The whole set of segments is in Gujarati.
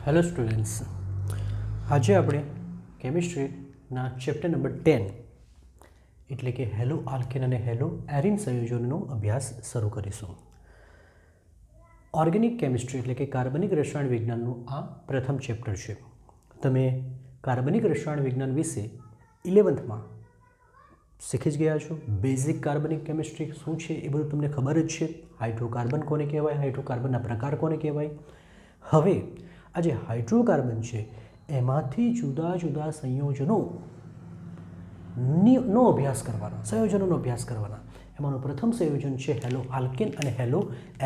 હેલો સ્ટુડન્ટ્સ, આજે આપણે કેમિસ્ટ્રીના ચેપ્ટર નંબર 10 એટલે કે હેલો આલ્કેન અને હેલો એરિન સંયોજનનો અભ્યાસ શરૂ કરીશું. ઓર્ગેનિક કેમિસ્ટ્રી એટલે કે કાર્બનિક રસાયણ વિજ્ઞાનનું આ પ્રથમ ચેપ્ટર છે. તમે કાર્બનિક રસાયણ વિજ્ઞાન વિશે 11થમાં શીખી જ ગયા છો. બેઝિક કાર્બનિક કેમિસ્ટ્રી શું છે એ બધું તમને ખબર જ છે. હાઇડ્રોકાર્બન કોને કહેવાય, હાઇડ્રોકાર્બનના પ્રકાર કોને કહેવાય. હવે આ જે હાઇડ્રોકાર્બન છે એમાંથી જુદા જુદા સંયોજનોનો અભ્યાસ કરવાનો, સંયોજનોનો અભ્યાસ કરવાના. એમાંનું પ્રથમ સંયોજન છે હેલો આલ્કેન અને હેલો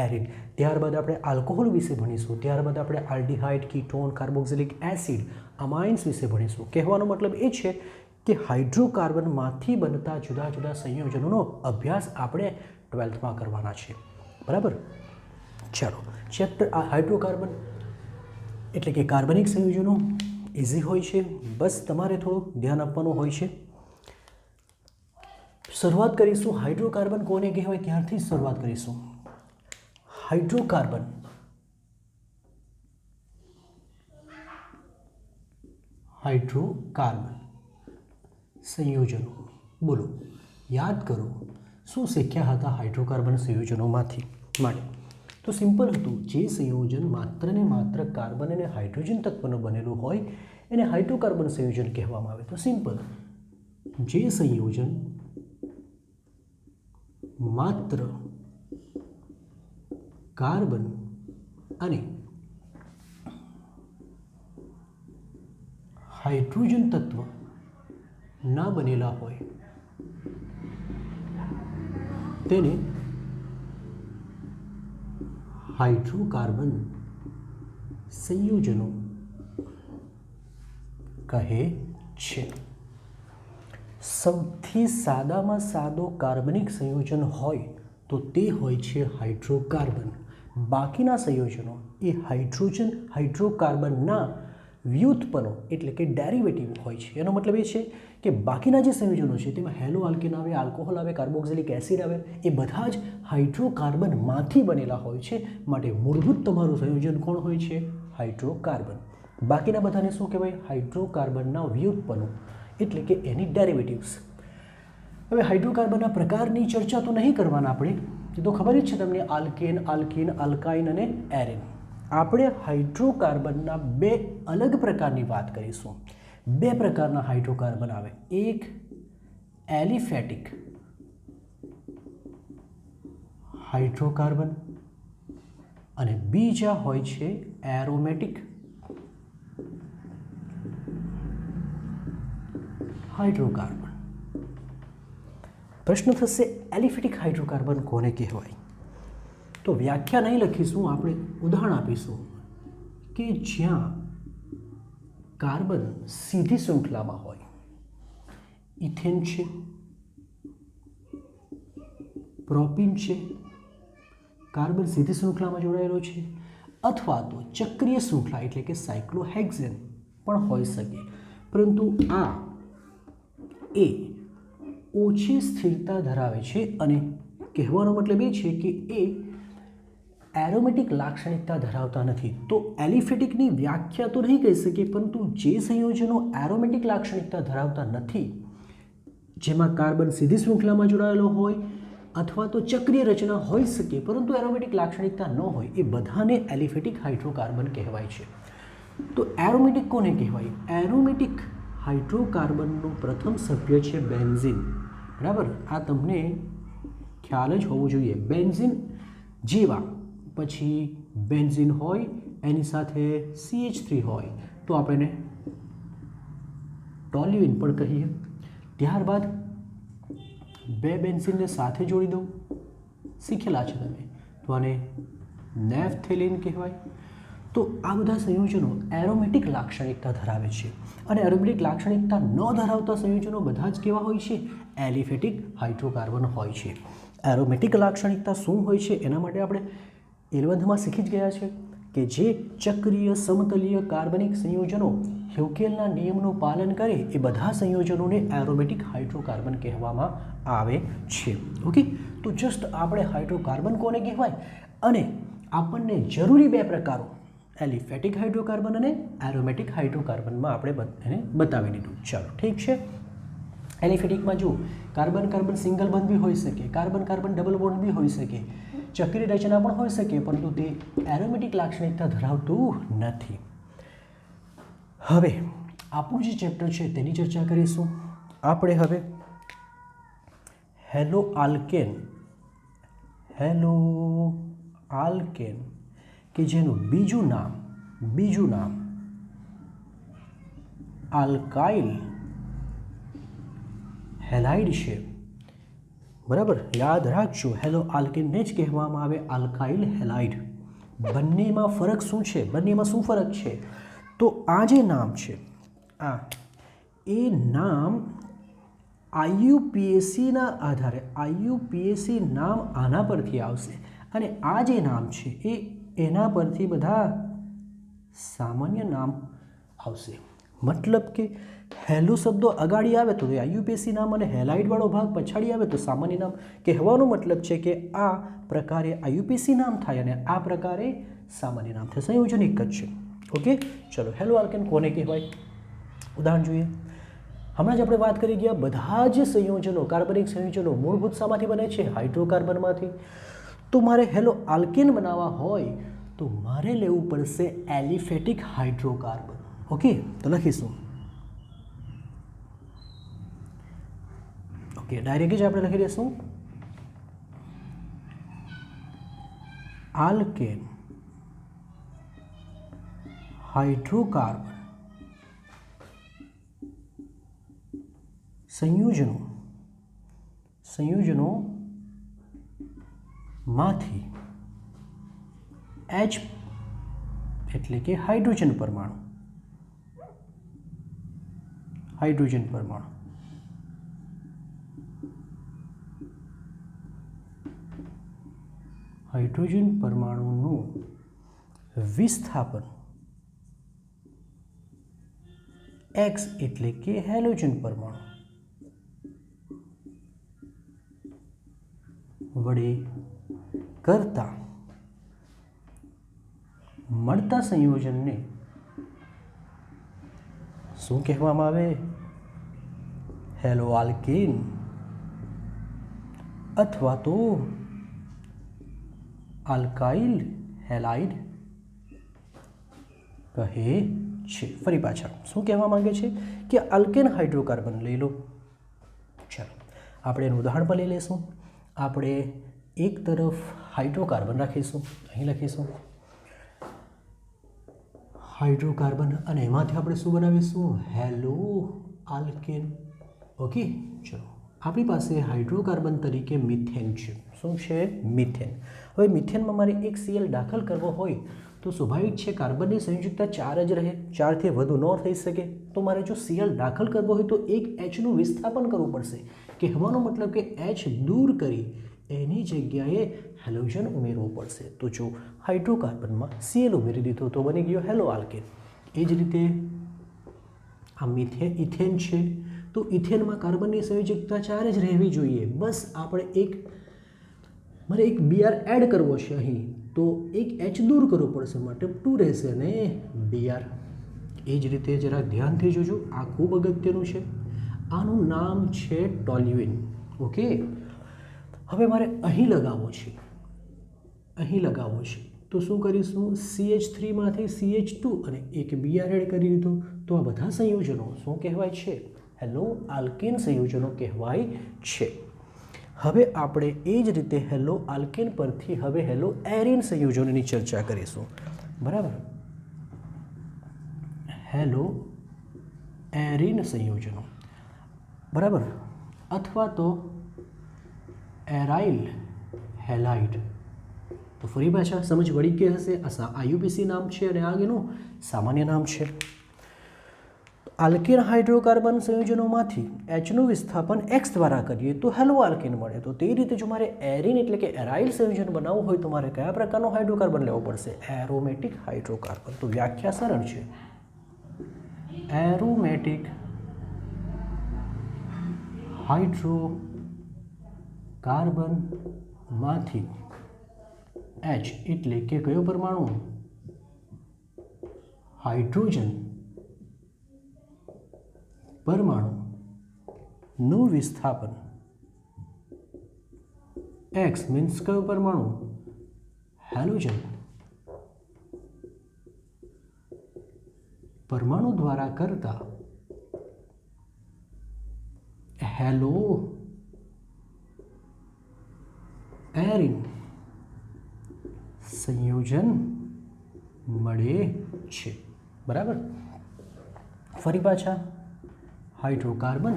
એરિન. ત્યારબાદ આપણે આલ્કોહોલ વિશે ભણીશું. ત્યારબાદ આપણે આલ્ડીહાઇડ, કીટોન, કાર્બોક્સિલિક એસિડ, અમાઇન્સ વિશે ભણીશું. કહેવાનો મતલબ એ છે કે હાઇડ્રોકાર્બનમાંથી બનતા જુદા જુદા સંયોજનોનો અભ્યાસ આપણે 12થમાં કરવાના છે. બરાબર? ચાલો, ચેપ્ટર આ હાઇડ્રોકાર્બન એટલે કે કાર્બનિક સંયોજનો ઇઝી હોય છે, બસ તમારે થોડું ધ્યાન આપવાનું હોય છે. શરૂઆત કરીશું હાઇડ્રોકાર્બન કોને કહેવાય ત્યારથી જ શરૂઆત કરીશું. હાઇડ્રોકાર્બન સંયોજનો બોલો, યાદ કરો શું શીખ્યા હતા હાઇડ્રોકાર્બન સંયોજનોમાંથી માટે. તો સિમ્પલ હતું, જે સંયોજન માત્ર ને માત્ર કાર્બન અને હાઇડ્રોજન તત્વનું બનેલું હોય એને હાઇડ્રોકાર્બન સંયોજન કહેવામાં આવે. તો સિમ્પલ, જે સંયોજન માત્ર કાર્બન અને હાઇડ્રોજન તત્વ ના બનેલા હોય તેને હાઇડ્રોકાર્બન સંયોજનો કહે છે. સૌથી સાદામાં સાદો કાર્બનિક સંયોજન હોય તો તે હોય છે હાઇડ્રોકાર્બન. બાકીના સંયોજનો એ હાઇડ્રોકાર્બનના વ્યુત્પન્નો એટલે કે ડેરિવેટિવ હોય છે. એનો મતલબ એ છે કે બાકીના જે સંયોજનો છે તેમાં હેલો આલ્કેન આવે, આલ્કોહોલ આવે, કાર્બોક્સિલિક એસિડ આવે, એ બધા જ હાઇડ્રોકાર્બનમાંથી બનેલા હોય છે. માટે મૂળભૂત તમારું સંયોજન કોણ હોય છે? હાઇડ્રોકાર્બન. બાકીના બધાને શું કહેવાય? હાઇડ્રોકાર્બનના વ્યુત્પન્નો એટલે કે એની ડેરિવેટિવ્સ. હવે હાઇડ્રોકાર્બનના પ્રકારની ચર્ચા તો નહીં કરવાના આપણે, એ તો ખબર જ છે તમને, આલ્કેન, આલ્કીન, આલ્કાઇન અને એરિન. આપણે હાઇડ્રોકાર્બનના બે અલગ પ્રકારની વાત કરીશું. બે પ્રકારના હાઇડ્રોકાર્બન આવે, એક એલિફેટિક હાઇડ્રોકાર્બન અને બીજા હોય છે એરોમેટિક હાઇડ્રોકાર્બન. પ્રશ્ન થશે, એલિફેટિક હાઇડ્રોકાર્બન કોને કહેવાય? તો વ્યાખ્યા નહીં લખીશું, આપણે ઉદાહરણ આપીશું કે જ્યાં કાર્બન સીધી શૃંખલામાં હોય, ઇથેન છે, પ્રોપીન છે, કાર્બન સીધી શૃંખલામાં જોડાયેલો છે, અથવા તો ચક્રીય શૃંખલા એટલે કે સાયક્લોહેક્ઝેન પણ હોઈ શકે. પરંતુ આ એ ઓછી સ્થિરતા ધરાવે છે અને કહેવાનો મતલબ એ છે કે એ એરોમેટિક લાક્ષણિકતા ધરાવતા નથી. તો એલિફેટિકની વ્યાખ્યા તો નહીં કહી શકીએ, પરંતુ જે સંયોજનો એરોમેટિક લાક્ષણિકતા ધરાવતા નથી, જેમાં કાર્બન સીધી શૃંખલામાં જોડાયેલો હોય અથવા તો ચક્રીય રચના હોઈ શકે પરંતુ એરોમેટિક લાક્ષણિકતા ન હોય, એ બધાને એલિફેટિક હાઇડ્રોકાર્બન કહેવાય છે. તો એરોમેટિક કોને કહેવાય? એરોમેટિક હાઇડ્રોકાર્બનનું પ્રથમ સભ્ય છે બેન્ઝીન. બરાબર? આ તમને ખ્યાલ જ હોવું જોઈએ. બેન્ઝીન જેવા પછી બેન્ઝીન હોય એની સાથે CH3 હોય તો આપણે ટોલ્યુઇન પણ કહીએ. ત્યારબાદ બે બેન્ઝીનને સાથે જોડી દઉં, શીખેલા છે તમે, તો આને નેફથેલિન કહેવાય. તો આ બધા સંયોજનો એરોમેટિક લાક્ષણિકતા ધરાવે છે અને એરોમેટિક લાક્ષણિકતા ન ધરાવતા સંયોજનો બધા જ કેવા હોય છે? એલિફેટિક હાઇડ્રોકાર્બન હોય છે. એરોમેટિક લાક્ષણિકતા શું હોય છે એના માટે આપણે 11થમાં શીખી જ ગયા છે કે જે ચક્રીય સમતલીય કાર્બનિક સંયોજનો હ્યુકેલના નિયમનું પાલન કરે એ બધા સંયોજનોને એરોમેટિક હાઇડ્રોકાર્બન કહેવામાં આવે છે. ઓકે, તો જસ્ટ આપણે હાઇડ્રોકાર્બન કોને કહેવાય અને આપણને જરૂરી બે પ્રકારો એલિફેટિક હાઇડ્રોકાર્બન અને એરોમેટિક હાઇડ્રોકાર્બનમાં આપણે એને બતાવી દીધું. ચાલો ઠીક છે. એલિફેટિકમાં જો કાર્બન કાર્બન સિંગલ બોન્ડ બી હોઈ શકે, કાર્બન કાર્બન ડબલ બોન્ડ બી હોઈ શકે, ચક્રીય રચના પણ હોઈ શકે, પરંતુ તે એરોમેટિક લાક્ષણિકતા ધરાવતું નથી. હવે આપણું જે ચેપ્ટર છે તેની ચર્ચા કરીશું. આપણે હવે હેલો આલ્કેન કે જેનું બીજું નામ આલ્કાઇલ હેલાઇડ છે. બરાબર, યાદ રાખજો, હેલો આલ્કેનને જ કહેવામાં આવે આલ્કાઇલ હેલાઇડ. બંનેમાં ફરક શું છે? બંનેમાં શું ફરક છે? તો આ જે નામ છે એ નામ IUPACના આધારે, IUPAC નામ આના પરથી આવશે અને આ જે નામ છે એ એના પરથી બધા સામાન્ય નામ આવશે. મતલબ કે હેલો શબ્દો અગાડી આવે તો IUPAC નામ અને હેલાઇડવાળો ભાગ પછાડી આવે તો સામાન્ય નામ. કહેવાનો મતલબ છે કે આ પ્રકારે IUPAC નામ થાય અને આ પ્રકારે સામાન્ય નામ થાય. સંયોજન એક જ છે. ઓકે, ચલો હેલો આલ્કેન કોને કહેવાય? ઉદાહરણ જોઈએ. હમણાં જ આપણે વાત કરી ગયા બધા જ સંયોજનો, કાર્બનિક સંયોજનો મૂળભૂત શામાંથી બને છે? હાઇડ્રોકાર્બનમાંથી. તો મારે હેલો આલ્કેન બનાવવા હોય તો મારે લેવું પડશે એલિફેટિક હાઇડ્રોકાર્બન. ઓકે, તો લખીશું. ઓકે, ડાયરેક્ટ જ આપણે લખી દઈશું આલ્કેન હાઇડ્રોકાર્બન સંયોજનો માંથી H એટલે કે હાઇડ્રોજન પરમાણુ હાઇડ્રોજન પરમાણુનું વિસ્થાપન X એટલે કે હેલોજન પરમાણુ વડે કરતા મળતા સંયોજનને શું કહેવામાં આવે? હેલો આલ્કેન અથવા તો આલ્કાઇલ હેલાઇડ કહે છે. ફરી પાછા શું કહેવા માંગે છે કે આલ્કેન હાઇડ્રોકાર્બન લઈ લો. ચાલો આપણે એનું ઉદાહરણ પણ લઈ લઈશું. આપણે એક તરફ હાઇડ્રોકાર્બન રાખીશું, અહીં લખીશું હાઇડ્રોકાર્બન અને એમાંથી આપણે શું બનાવીશું? Hello alkane. ઓકે, ચલો આપણી પાસે હાઇડ્રોકાર્બન તરીકે મિથેન છે. શું છે? મિથેન. હવે મિથેનમાં મારે એક Cl દાખલ કરવો હોય તો સ્વાભાવિક છે કાર્બનની સંયુક્તતા 4 જ રહે, 4થી વધુ ન થઈ શકે. તો મારે જો Cl દાખલ કરવો હોય તો એક Hનું વિસ્થાપન કરવું પડશે. કહેવાનો મતલબ કે H દૂર કરી એની જગ્યાએ હેલોજન ઉમેરવો પડશે. તો જો હાઇડ્રોકાર્બનમાં Cl ઉમેરી દીધો તો બની ગયો હેલો આલ્કેન. એ જ રીતે આ ઇથેન છે તો ઇથેનમાં કાર્બનની સંયોજકતા 4 જ રહેવી જોઈએ. બસ આપણે મારે એક Br એડ કરવો છે અહીં તો એક H દૂર કરવો પડશે, માટે 2 રહેશે અને Br. એ જ રીતે જરાક ધ્યાનથી જોજો, આ ખૂબ અગત્યનું છે. આનું નામ છે ટોલ્યુઇન. ઓકે, હવે મારે અહીં લગાવવો છે તો શું કરીશું? CH3 માંથી CH2 અને એક Br એડ કરી દીધું તો આ બધા સંયોજનો શું કહેવાય છે? હેલો આલ્કેન સંયોજનો કહેવાય છે. હવે આપણે એ જ રીતે હેલો આલ્કેન પરથી હવે હેલો એરિન સંયોજનોની ચર્ચા કરીશું. બરાબર, હેલો એરિન સંયોજનો, બરાબર, અથવા તો એરાઇલ હેલાઇડ. તો ફરી પાછા સમજ વળી કે હશે, આ IUPAC નામ છે અને આ એનું સામાન્ય નામ છે. આલ્કેન હાઇડ્રોકાર્બન સંયોજનોમાંથી Hનું વિસ્થાપન X દ્વારા કરીએ તો હેલો આલ્કેન મળે. તો તે રીતે જો મારે એરિન એટલે કે એરાઇલ સંયોજન બનાવવું હોય તો મારે કયા પ્રકારનો હાઇડ્રોકાર્બન લેવો પડશે? Aromatic hydrocarbon. તો વ્યાખ્યા સરળ છે, એરોમેટિક હાઇડ્રોકાર્બનમાંથી H એટલે કે કયો પરમાણુ? હાઇડ્રોજન પરમાણુનું વિસ્થાપન x મીન્સ કયો પરમાણુ? હેલોજન પરમાણુ દ્વારા કરતા હેલો એરિન સંયોજન મળે છે. બરાબર. ફરી પાછા હાઇડ્રોકાર્બન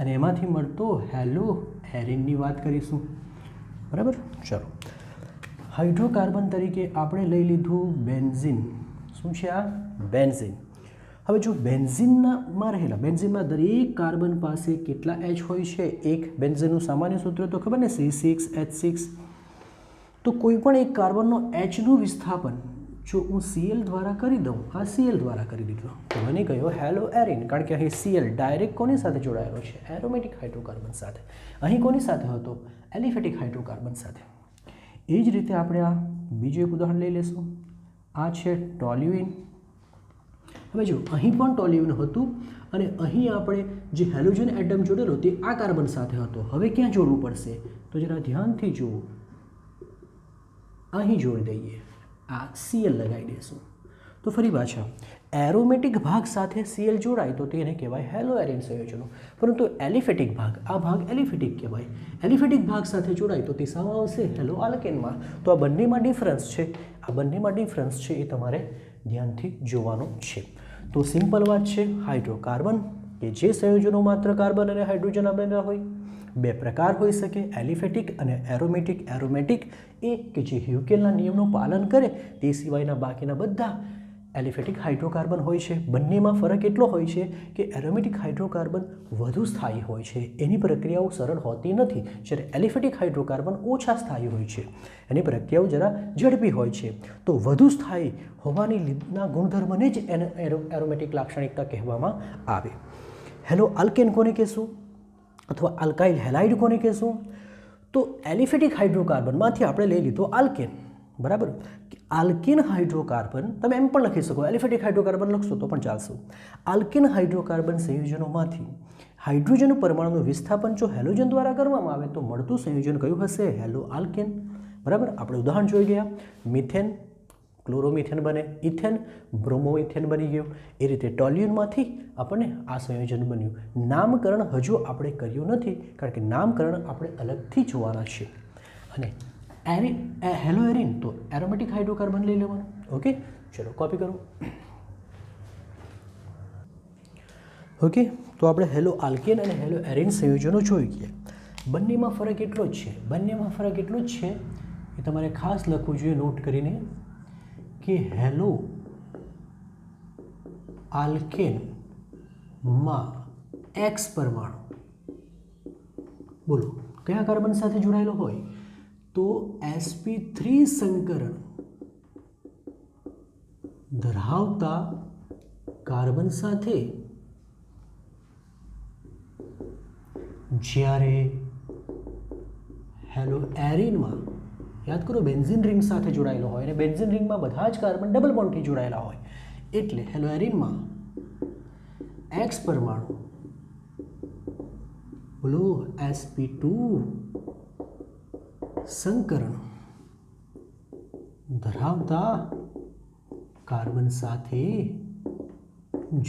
અને એમાંથી મળતો હેલો એરિનની વાત કરીશું. બરાબર. ચલો, હાઇડ્રોકાર્બન તરીકે આપણે લઈ લીધું બેન્ઝીન. શું છે આ? બેન્ઝીન. હવે જો બેન્ઝીનમાં દરેક કાર્બન પાસે કેટલા એચ હોય છે? એક. બેન્ઝીનનું સામાન્ય સૂત્ર તો ખબર ને, C6H6. તો કોઈ પણ એક કાર્બનનો એચનું વિસ્થાપન જો હું Cl દ્વારા કરી દઉં, આ Cl દ્વારા કરી દીધું, તો મને કહ્યો હેલો એરિન, કારણ કે અહીં Cl ડાયરેક્ટ કોની સાથે જોડાયેલો છે? એરોમેટિક હાઇડ્રોકાર્બન સાથે. અહીં કોની સાથે હતો? એલિફેટિક હાઇડ્રોકાર્બન સાથે. એ જ રીતે આપણે આ બીજું એક ઉદાહરણ લઈ લેશું. આ છે ટોલ્યુઇન. હવે જો અહીં પણ ટોલ્યુઇન હતું અને અહીં આપણે જે હેલોજન એટમ જોડેલો તે આ કાર્બન સાથે હતો. હવે ક્યાં જોડવું પડશે? તો જરા ધ્યાનથી જુઓ, અહીં જોડી દઈએ, આ Cl લગાવી દઈશું. તો ફરી પાછા એરોમેટિક ભાગ સાથે Cl જોડાય તો તેને કહેવાય હેલો એરિન સંયોજનો. પરંતુ એલિફેટિક ભાગ, આ ભાગ એલિફેટિક કહેવાય. એલિફેટિક ભાગ સાથે જોડાય તો તે સામા આવશે હેલો આલ્કેનમાં. તો આ બંનેમાં ડિફરન્સ છે, એ તમારે ધ્યાનથી જોવાનું છે. તો સિમ્પલ વાત છે, હાઇડ્રોકાર્બન કે જે સંયોજનો માત્ર કાર્બન અને હાઇડ્રોજન આપેલા હોય. બે પ્રકાર હોઈ શકે, એલિફેટિક અને એરોમેટિક. એરોમેટિક એ કે જે હ્યુકેલના નિયમનું પાલન કરે, તે સિવાયના બાકીના બધા એલિફેટિક હાઇડ્રોકાર્બન હોય છે. બંનેમાં ફરક એટલો હોય છે કે એરોમેટિક હાઇડ્રોકાર્બન વધુ સ્થાયી હોય છે, એની પ્રક્રિયાઓ સરળ હોતી નથી, જ્યારે એલિફેટિક હાઇડ્રોકાર્બન ઓછા સ્થાયી હોય છે, એની પ્રક્રિયાઓ જરા ઝડપી હોય છે. તો વધુ સ્થાયી હોવાની લીધના ગુણધર્મને જ એરોમેટિક લાક્ષણિકતા કહેવામાં આવે. હેલો આલ્કેન કોને કહેશું? અથવા આલ્કાઇલ હેલાઇડ કોને કહેશું? તો એલિફેટિક હાઇડ્રોકાર્બનમાંથી આપણે લઈ લીધો આલ્કેન. બરાબર. આલ્કેન હાઇડ્રોકાર્બન તમે એમ પણ લખી શકો, એલિફેટિક હાઇડ્રોકાર્બન લખશો તો પણ ચાલશે. આલ્કેન હાઇડ્રોકાર્બન સંયોજનોમાંથી હાઇડ્રોજન પરમાણુનું વિસ્થાપન જો હેલોજન દ્વારા કરવામાં આવે તો મળતું સંયોજન કયું હશે? Hello alkane. બરાબર. આપણે ઉદાહરણ જોઈ ગયા, મિથેન ક્લોરોમિથેન બને, ઇથેન બ્રોમોમિથેન બની ગયો. એ રીતે ટોલ્યુઇનમાંથી આપણને આ સંયોજન બન્યું. નામકરણ હજુ આપણે કર્યું નથી, કારણ કે નામકરણ આપણે અલગથી જોવાના છે. અને હેલો એરિન તો એરોમેટિક હાઇડ્રોકાર્બન લઈ લેવાનું. ઓકે, ચલો કોપી કરો. ઓકે, તો આપણે હેલો આલ્કેન અને હેલો એરિન સંયોજનો જોઈ ગયા. બંનેમાં ફરક એટલો જ છે, એ તમારે ખાસ લખવું જોઈએ નોટ કરીને, કે હેલો આલ્કેનમાં X પરમાણુ બોલો કયા કાર્બન સાથે જોડાયેલો હોય? તો sp3 સંકરણ ધરાવતા કાર્બન સાથે. જ્યારે હેલો એરિનમાં યાદ કરો બેન્ઝીન રિંગ સાથે જોડાયેલો હોય, અને બેન્ઝીન રિંગમાં બધા જ કાર્બન ડબલ બોન્ડથી જોડાયેલા હોય, એટલે હેલો એરિનમાં X પરમાણુ બોલો sp2 સંકરણ ધરાવતા કાર્બન સાથે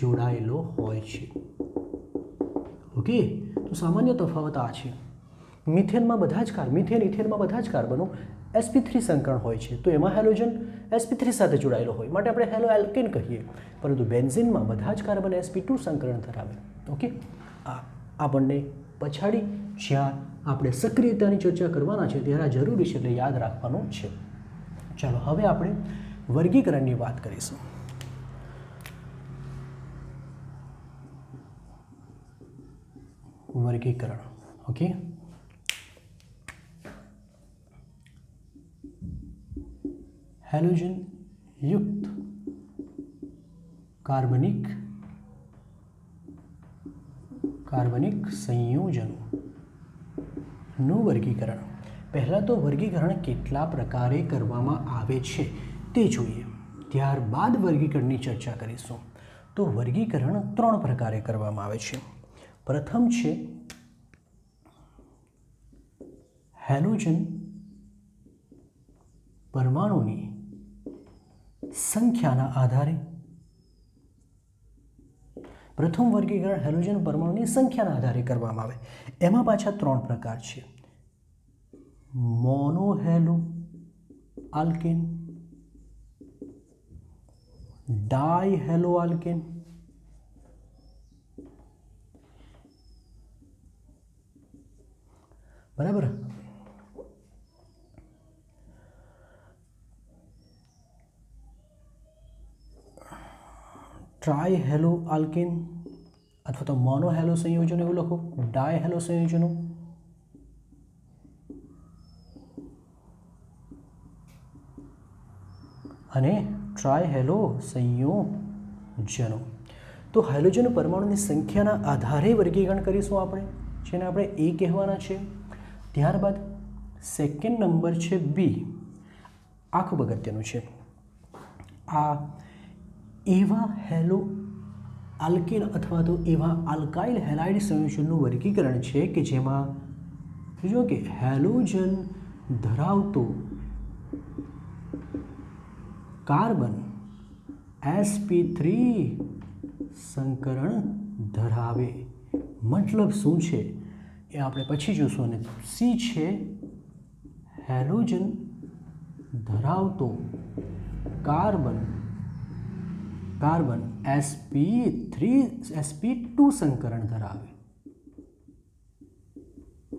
જોડાયેલો હોય છે. ઓકે, તો સામાન્ય તફાવત આ છે. મિથેનમાં બધા જ ઇથેનમાં બધા જ કાર્બનો sp3 સંકરણ હોય છે, તો એમાં હેલોજન sp3 સાથે જોડાયેલો હોય, માટે આપણે હેલો આલ્કેન કહીએ. પરંતુ બેન્ઝીનમાં બધા જ કાર્બન sp2 સંકરણ ધરાવે. ઓકે, આ બંને પછાડી જ્યાં આપણે સક્રિયતાની ચર્ચા કરવાના છે ત્યારે જરૂરી છે, એટલે યાદ રાખવાનું છે. ચાલો હવે આપણે વર્ગીકરણની વાત કરીશું. વર્ગીકરણ. ઓકે, હેલોજન યુક્ત કાર્બનિક સંયોજનોનું વર્ગીકરણ. પહેલાં તો વર્ગીકરણ કેટલા પ્રકારે કરવામાં આવે છે તે જોઈએ. ત્યારબાદ વર્ગીકરણની ચર્ચા કરીશું. તો વર્ગીકરણ 3 પ્રકારે કરવામાં આવે છે. પ્રથમ છે હેલોજન પરમાણુની સંખ્યાના આધારે. પ્રથમ વર્ગીકરણ હેલોજન પરમાણુની સંખ્યાના આધારે કરવામાં આવે. એમાં પાછા 3 પ્રકાર છે: મોનોહેલો આલ્કેન, ડાયહેલો આલ્કેન, બરાબર, ટ્રાયહેલો આલ્કેન અથવા તો મોનોહેલો સંયોજનો એવું લખો, ડાયહેલો સંયોજનો, અને ટ્રાયહેલો સંયોજનો. તો હેલોજન પરમાણુની સંખ્યાના આધારે વર્ગીકરણ કરીશું આપણે, જેને આપણે એ કહેવાના છે. ત્યારબાદ સેકન્ડ નંબર છે બી. આ ખૂબ અગત્યનું છે. આ એવા હેલો આલ્કેન અથવા તો એવા આલ્કાઇલ હેલાઇડ સંયોજનનું વર્ગીકરણ છે કે જેમાં જો કે હેલોજન ધરાવતો કાર્બન sp3 સંકરણ ધરાવે. મતલબ શું છે એ આપણે પછી જોશું. અને સી છે હેલોજન ધરાવતો કાર્બન sp2 સંકરણ ધરાવે.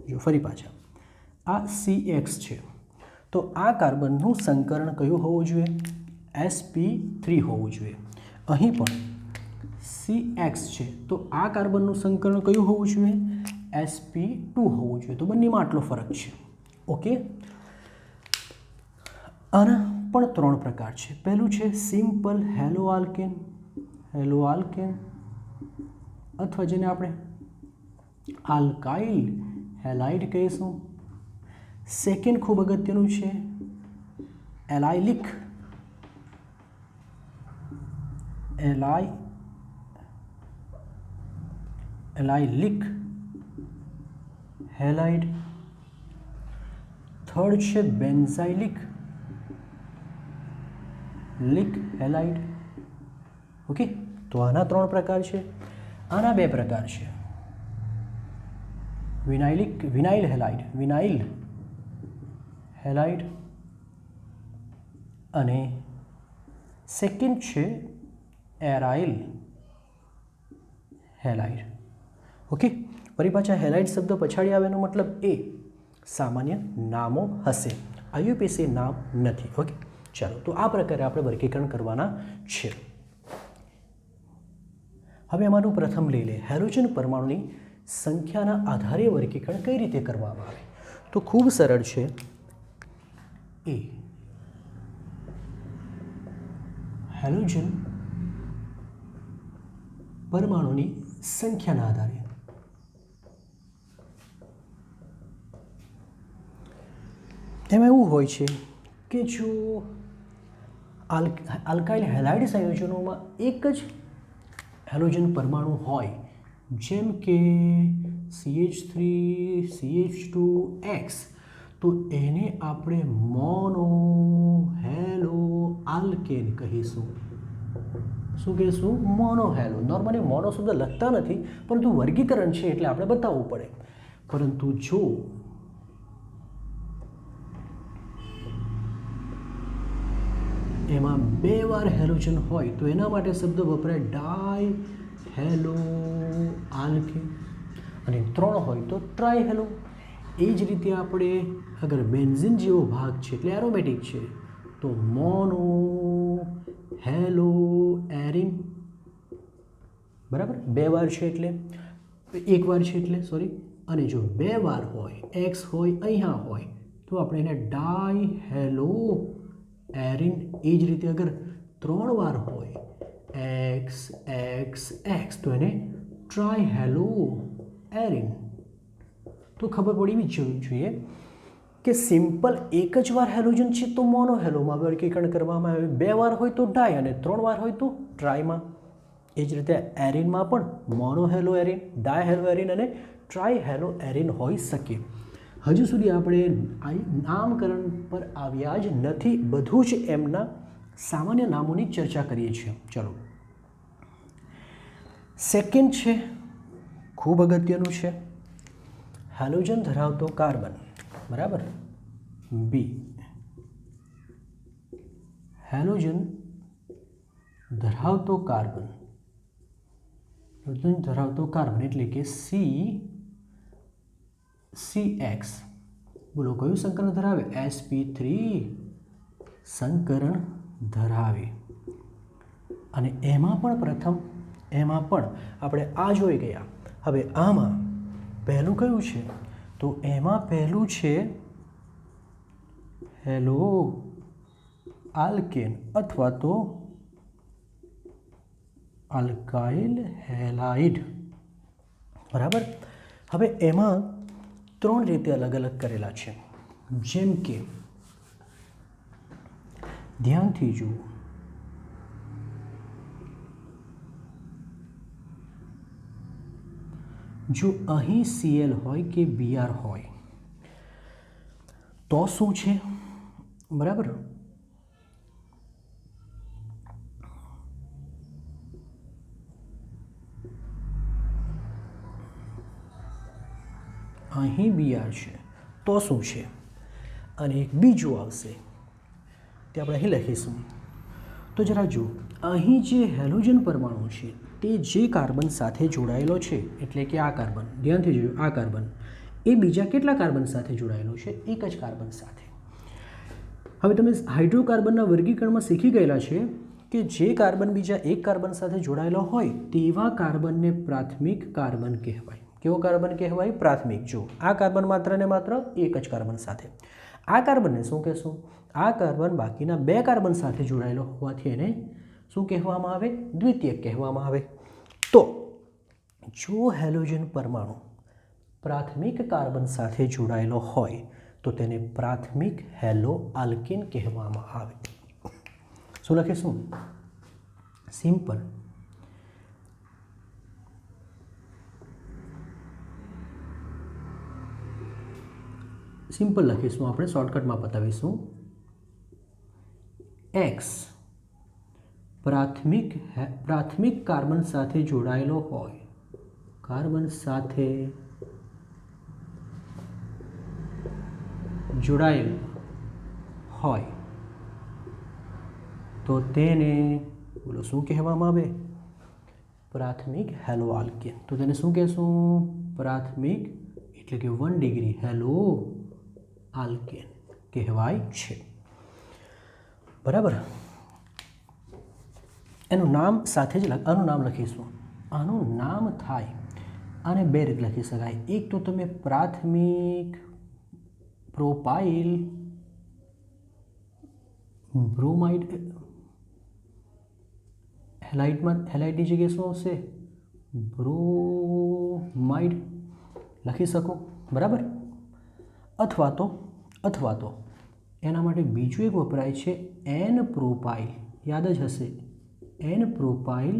જો ફરી પાછા આ CX છે તો આ કાર્બનનું સંકરણ કયું હોવું જોઈએ? sp3 હોવું જોઈએ. અહીં પણ CX છે તો આ કાર્બનનું સંકરણ કયું હોવું જોઈએ? sp2 હોવું જોઈએ. તો બંનેમાં આટલો ફરક છે. ઓકે. આના પણ 3 પ્રકાર છે. પહેલું છે સિમ્પલ હેલો આલ્કેન અથવા જેને આપણે આલ્કાઇલ હેલાઇડ કહીશું. સેકન્ડ ખૂબ અગત્યનું છે એલાઇલિક હેલાઇડ. થર્ડ છે બેન્ઝાઇલિક હેલાઇડ. ઓકે. તો આના 3 પ્રકાર છે. આના 2 પ્રકાર છે: વિનાઇલ હેલાઇડ અને સેકન્ડ છે એરાઇલ હેલાઇડ. ઓકે. ફરી પાછા હેલાઇડ શબ્દ પછાડી આવે એનો મતલબ એ સામાન્ય નામો હશે, IUPAC નામ નથી. ઓકે. ચાલો, તો આ પ્રકારે આપણે વર્ગીકરણ કરવાના છે. હવે અમારું પ્રથમ લઈ લે, હેલોજન પરમાણુની સંખ્યાના આધારે વર્ગીકરણ કઈ રીતે કરવામાં આવે? તો ખૂબ સરળ છે. એ હેલોજન પરમાણુની સંખ્યાના આધારે એમાં એવું હોય છે કે જો આલ્કાઇલ હેલાઇડ સંયોજનોમાં એક જ હેલોજન પરમાણુ હોય, જેમ કે CH3 CH2X, તો એને આપણે મોનોહેલો આલ્કેન કહીશું. શું કહીશું? મોનોહેલો. નોર્મલી મોનો શબ્દ લખતા નથી, પરંતુ વર્ગીકરણ છે એટલે આપણે બતાવવું પડે. પરંતુ જો એમાં 2 વાર હેલોજન હોય તો એના માટે શબ્દ વપરાય ડાયહેલો આલ્કેન, અને 3 હોય તો ટ્રાયહેલો. એ જ રીતે આપણે અગર બેન્ઝીન જેવો ભાગ છે એટલે એરોમેટિક છે તો મોનોહેલો એરિન. બરાબર. 2 વાર છે એટલે 1 વાર છે એટલે સોરી. અને જો 2 વાર હોય, X હોય, અહીંયા હોય, તો આપણે એને ડાયહેલો એરિન. એ જ રીતે અગર 3 વાર હોય X તો એને ટ્રાયહેલો એરિન. તો ખબર પડી જવી જોઈએ કે સિમ્પલ એક જ વાર હેલોજન છે તો મોનો હેલોમાં વર્ગીકરણ કરવામાં આવે, 2 વાર હોય તો ડાય અને 3 વાર હોય તો ટ્રાયમાં. એ જ રીતે એરિનમાં પણ મોનો હેલો એરિન, ડાય હેલો એરિન અને ટ્રાય હેલો એરિન હોઈ શકે. હજુ સુધી આપણે નામકરણ પર આવ્યા જ નથી, બધું જ એમના સામાન્ય નામોની ચર્ચા કરીએ છીએ. ચલો, સેકન્ડ છે, ખૂબ અગત્યનું છે, હેલોજન ધરાવતો કાર્બન, બરાબર, બી. હેલોજન ધરાવતો કાર્બન, એટલે કે CX. બોલો કયું સંકરણ ધરાવે? sp3 સંકરણ ધરાવે. અને એમાં પણ આપણે આ જોઈ ગયા. હવે આમાં પહેલું કયું છે? તો એમાં પહેલું છે હેલો આલ્કેન અથવા તો આલ્કાઇલ હેલાઇડ, બરાબર. હવે એમાં 3 રીતે અલગ અલગ કરેલા છે. જેમ કે ધ્યાનથી જુઓ, જો અહીં Cl હોય કે Br હોય તો શું છે, બરાબર. અહીં Br છે તો શું છે, અને એક બીજું આવશે તે આપણે અહીં લખીશું. તો જરા જુઓ, અહીં જે હેલોજન પરમાણુ છે તે જે કાર્બન સાથે જોડાયેલો છે, એટલે કે આ કાર્બન, ધ્યાનથી જોજો, આ કાર્બન એ બીજા કેટલા કાર્બન સાથે જોડાયેલો છે? એક જ કાર્બન સાથે. હવે તમે હાઇડ્રોકાર્બનના વર્ગીકરણમાં શીખી ગયેલા છે કે જે કાર્બન બીજા એક કાર્બન સાથે જોડાયેલો હોય તેવા કાર્બનને પ્રાથમિક કાર્બન કહેવાય. કેવો કાર્બન કહેવાય? પ્રાથમિક. જો આ કાર્બન માત્ર ને માત્ર એક જ કાર્બન સાથે, આ કાર્બનને શું કહેશું? આ કાર્બન બાકીના 2 કાર્બન સાથે જોડાયેલો હોવાથી એને શું કહેવામાં આવે? દ્વિતીયક કહેવામાં આવે. તો જો હેલોજન પરમાણુ પ્રાથમિક કાર્બન સાથે જોડાયેલો હોય તો તેને પ્રાથમિક હેલો આલ્કેન કહેવામાં આવે. શું લખીશું? સિમ્પલ. લખીશું, આપણે શોર્ટકટમાં બતાવીશું. X પ્રાથમિક કાર્બન સાથે જોડાયેલો હોય, કાર્બન સાથે જોડાયેલ હોય તો તેને બોલો શું કહેવામાં આવે? પ્રાથમિક હેલો આલ્કેન. તો તેને શું કહેશું? પ્રાથમિક એટલે કે 1 ડિગ્રી હેલો આલ્કેન કહેવાય છે, બરાબર. એનું નામ સાથે જ આનું નામ લખીશું. આનું નામ થાય, આને 2 રીતે લખી શકાય. એક તો તમે પ્રાથમિક પ્રોપાઇલ બ્રોમાઇડ, હેલાઇડની જગ્યાએ શું આવશે? બ્રોમાઇડ લખી શકો, બરાબર. અથવા તો એના માટે બીજું એક વપરાય છે એન પ્રોપાઇલ, યાદ જ હશે, એન પ્રોપાઇલ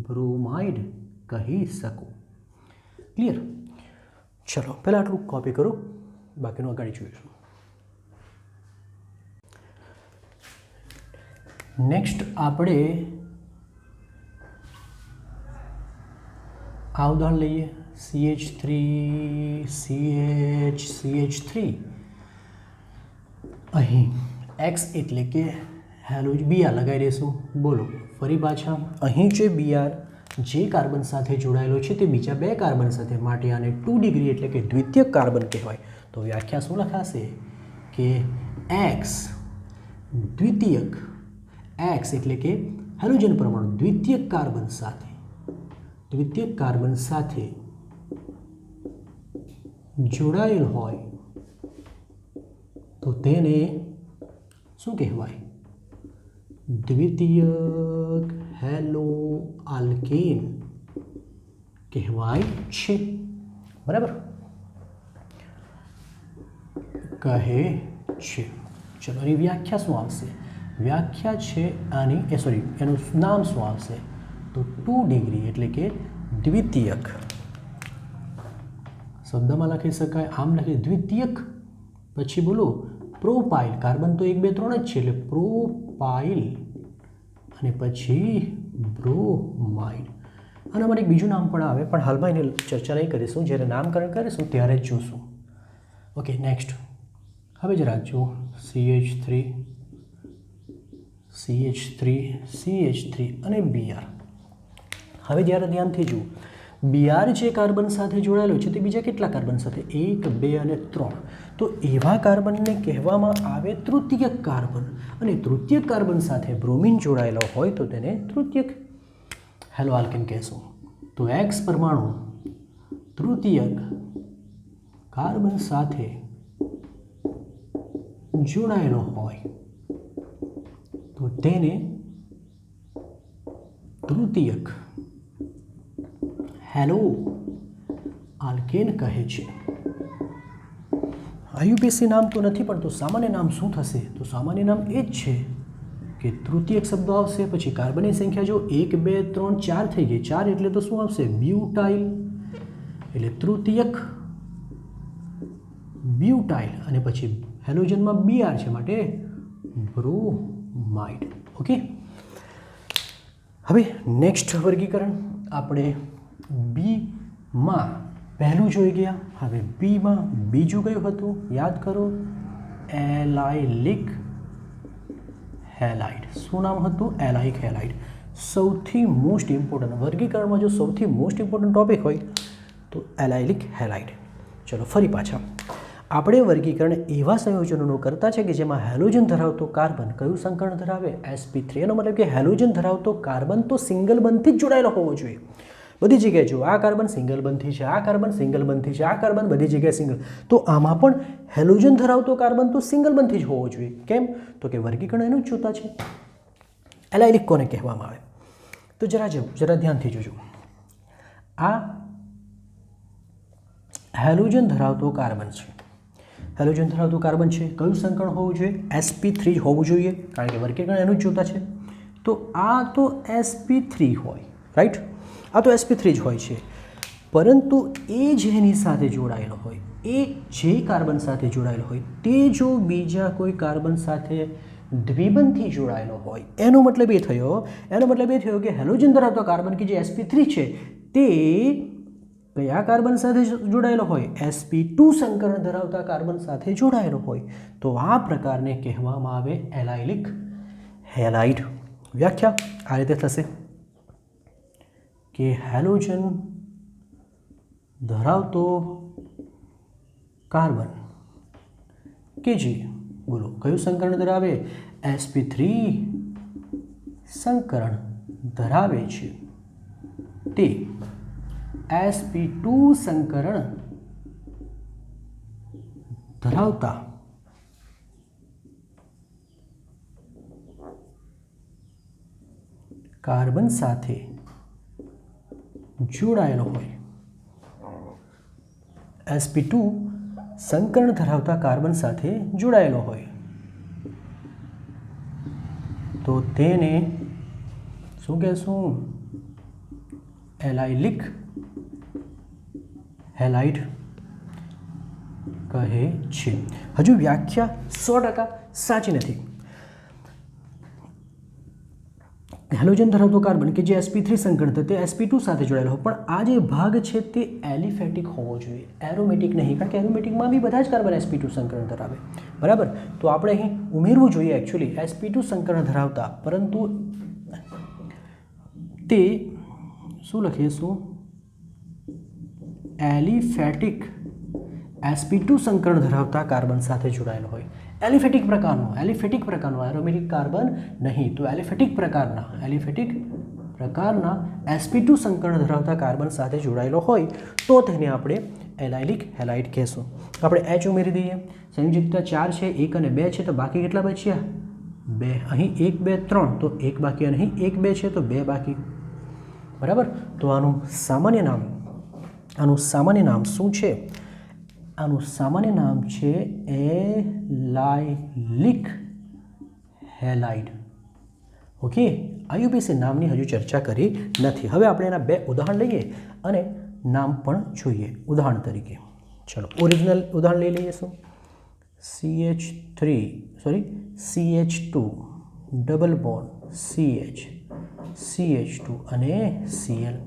બ્રોમાઇડ કહી શકો. ક્લિયર? ચલો પહેલાં આટલું કોપી કરો, બાકીનું આગળ જોઈશું. નેક્સ્ટ આપણે આ ઉદાહરણ લઈએ. CH3 અહીં X એટલે કે હેલોજન Br લગાવી દઈશું. બોલો ફરી પાછા, અહીં જે Br જે કાર્બન સાથે જોડાયેલો છે તે બીજા 2 કાર્બન સાથે, માટે આને 2 ડિગ્રી એટલે કે દ્વિતીયક કાર્બન કહેવાય. તો વ્યાખ્યા શું લખાશે કે X દ્વિતીયક, X એટલે કે હેલોજન પરમાણુ દ્વિતીયક કાર્બન સાથે જોડાયેલ હોય તો તેને શું કહેવાય? દ્વિતીયક હેલો આલ્કેન કહેવાય છે, બરાબર. કહે છે. ચલો એની વ્યાખ્યા શું આવશે? વ્યાખ્યા છે આની એનું નામ શું આવશે? તો 2 ડિગ્રી એટલે કે દ્વિતીયક. શબ્દમાં લખી શકાય, આમ લખી દ્વિતીયક. પછી બોલો પ્રોપાઇલ. કાર્બન તો 1 2 3 જ છે એટલે પ્રોપાઇલ અને પછી બ્રોમાઇડ. આના માટે એક બીજું નામ પણ આવે, પણ હાલમાં એની ચર્ચા નહીં કરીશું, જ્યારે નામકરણ કરીશું ત્યારે જ જોશું. Okay, next. હવે જરા જુઓ CH3 CH3 અને Br. હવે જ્યારે ધ્યાનથી જુઓ, Br જે કાર્બન સાથે જોડાયેલો છે તે બીજા કેટલા કાર્બન સાથે? 1 2 અને 3. તો એવા કાર્બનને કહેવામાં આવે તૃતીયક કાર્બન. અને તૃતીયક કાર્બન સાથે બ્રોમિન જોડાયેલો હોય તો તેને તૃતીયક હેલો આલ્કેન કહેશું. તો X પરમાણુ તૃતીયક કાર્બન સાથે જોડાયેલો હોય તો તેને તૃતીયક હેલો આલ્કેન કહે છે. IUPAC નામ તો નથી, પણ તો સામાન્ય નામ શું થશે? તો સામાન્ય નામ એ જ છે કે તૃતીયક શબ્દો આવશે, પછી કાર્બનની સંખ્યા જો 1 2 3 4 થઈ ગઈ. 4 એટલે તો શું આવશે? બ્યુટાઇલ. એટલે તૃતીયક બ્યુટાઇલ. અને પછી હેલોજનમાં Br છે માટે બ્રોમાઇડ. ઓકે, હવે નેક્સ્ટ વર્ગીકરણ આપણે બીમાં પહેલું જોઈ ગયા. હવે બીમાં બીજું કયું હતું? યાદ કરો, એલાઇલિક હેલાઇડ. શું નામ હતું? Allylic halide. સૌથી મોસ્ટ ઇમ્પોર્ટન્ટ વર્ગીકરણમાં જો સૌથી મોસ્ટ ઇમ્પોર્ટન્ટ ટોપિક હોય તો એલાઇલિક હેલાઇડ. ચલો ફરી પાછા આપણે વર્ગીકરણ એવા સંયોજનોનું કરતા છે કે જેમાં હેલોજન ધરાવતો કાર્બન કયું સંકરણ ધરાવે? sp3. એનો મતલબ કે હેલોજન ધરાવતો કાર્બન તો સિંગલ બંધથી જ જોડાયેલો હોવો જોઈએ. બધી જગ્યાએ જો આ કાર્બન સિંગલ બંધથી છે, આ કાર્બન સિંગલ બંધથી છે, આ કાર્બન બધી જગ્યાએ સિંગલ. તો આમાં પણ હેલોજન ધરાવતો કાર્બન તો સિંગલ બંધથી જ હોવો જોઈએ. કેમ? તો કે વર્ગીકરણ એનું જ જોતા છે. એલાઇલિક કોને કહેવામાં આવે? તો જરા ધ્યાનથી જોજો. આ હેલોજન ધરાવતો કાર્બન છે. હેલોજન ધરાવતું કાર્બન છે, કયું સંકરણ હોવું જોઈએ? sp3 જ હોવું જોઈએ, કારણ કે વર્ગીકરણ એનું જ જોતા છે. તો આ તો sp3 હોય, રાઈટ? આ તો sp3 જ હોય છે, પરંતુ એ જેની સાથે જોડાયેલો હોય, એ જે કાર્બન સાથે જોડાયેલો હોય તે જો બીજા કોઈ કાર્બન સાથે દ્વિબંધથી જોડાયેલો હોય, એનો મતલબ એ થયો કે હેલોજન ધરાવતો કાર્બન કે જે sp3 છે તે કયા કાર્બન સાથે જોડાયેલો હોય? sp2 સંકરણ ધરાવતા કાર્બન સાથે જોડાયેલો હોય. તો આ પ્રકારને કહેવામાં આવે એલાઇલિક હેલાઇડ. વ્યાખ્યા આ રીતે થશે કે હેલોજન ધરાવતો કાર્બન કે જે બોલો કયું સંકરણ ધરાવે? sp3 સંકરણ ધરાવે છે તે sp2 સંકરણ ધરાવતા કાર્બન સાથે જોડાયેલો હોય. sp2 સંકરણ ધરાવતા કાર્બન સાથે જોડાયેલો હોય તો તેને શું કહેશું? એલાઇલિક હેલાઇડ કહે છે. હજુ વ્યાખ્યા 100% સાચી નથી. હેલોજન ધરાવતો કાર્બન કે જે sp3 સંકરણ તે sp2 સાથે જોડાયેલો હોય, પણ આ જે ભાગ છે તે એલિફેટિક હોવો જોઈએ, એરોમેટિક નહીં, કારણ કે એરોમેટિકમાં બી બધા જ કાર્બન sp2 સંકરણ ધરાવે. બરાબર? તો આપણે અહીં ઉમેરવું જોઈએ એકચ્યુઅલી sp2 સંકરણ ધરાવતા, પરંતુ તે શું લખીશું? એલિફેટિક sp2 સંકરણ ધરાવતા કાર્બન સાથે જોડાયેલો હોય. એલિફેટિક પ્રકારનો એરોમેટિક કાર્બન નહીં, તો એલિફેટિક પ્રકારના sp2 સંકરણ ધરાવતા કાર્બન સાથે જોડાયેલો હોય તો તેને આપણે એલાઇલિક હેલાઇડ કહેશું. આપણે H ઉમેરી દઈએ. સંયોજકતા 4 છે, 1 અને 2 છે, તો બાકી કેટલા બચ્યા? 2. અહીં 1 2 3 તો 1 બાકી, અને અહીં 1 2 છે તો 2 બાકી. બરાબર? તો આનું સામાન્ય નામ શું છે? આનું સામાન્ય નામ છે એલાઇલિક હેલાઇડ. ઓકે, આઈયુપીએસી નામની હજુ ચર્ચા કરી નથી. હવે આપણે એના બે ઉદાહરણ લઈએ અને નામ પણ જોઈએ. ઉદાહરણ તરીકે ચલો ઓરિજિનલ ઉદાહરણ લઈ લઈએ. શું? CH2 ડબલ બોન્ડ CH2 અને Cl.